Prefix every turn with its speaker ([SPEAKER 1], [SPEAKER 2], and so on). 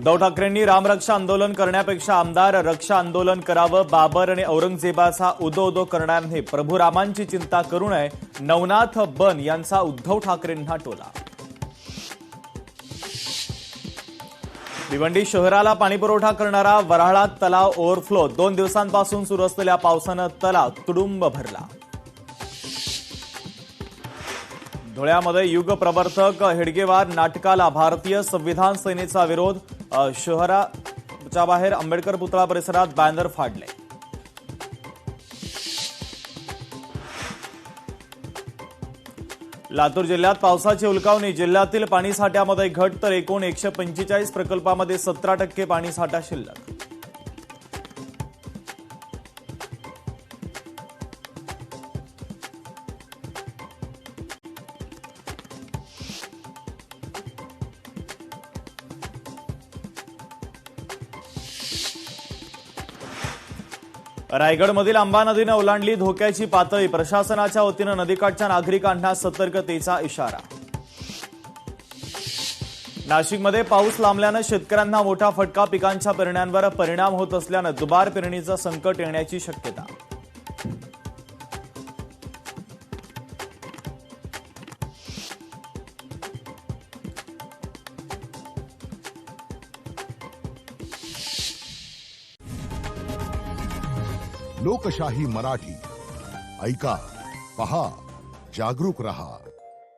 [SPEAKER 1] उद्धव ठाकरेंनी रामरक्षा आंदोलन करण्यापेक्षा आमदार रक्षा आंदोलन करावं. बाबर आणि औरंगजेबाचा उदो उदो करणाऱ्यांनी प्रभू रामांची चिंता करू नये. नवनाथ बन यांचा उद्धव ठाकरेंना टोला. भिवंडी शहराला पाणीपुरवठा करणारा वऱ्हाळा तलाव ओव्हरफ्लो. 2 दिवसांपासून सुरू असलेल्या पावसानं तलाव तुडुंब भरला. धुळ्यामध्ये युग प्रवर्तक हेडगेवार नाटकाला भारतीय संविधान सेनेचा विरोध. शहराच्या बाहेर आंबेडकर पुतळा परिसरात बॅनर फाडले. लातूर जिल्ह्यात पावसाची उलकावणी. जिल्ह्यातील पाणीसाठ्यामध्ये घट तर एकूण 145 प्रकल्पामध्ये 17% पाणीसाठा शिल्लक. रायगडमधील आंबा नदीनं ओलांडली धोक्याची पातळी. प्रशासनाच्या वतीनं नदीकाठच्या नागरिकांना सतर्कतेचा इशारा. नाशिकमध्ये पाऊस लांबल्यानं शेतकऱ्यांना मोठा फटका. पिकांच्या पेरण्यांवर परिणाम होत असल्यानं दुबार पेरणीचं संकट येण्याची शक्यता.
[SPEAKER 2] लोकशाही मराठी ऐका, पहा, जागरूक रहा.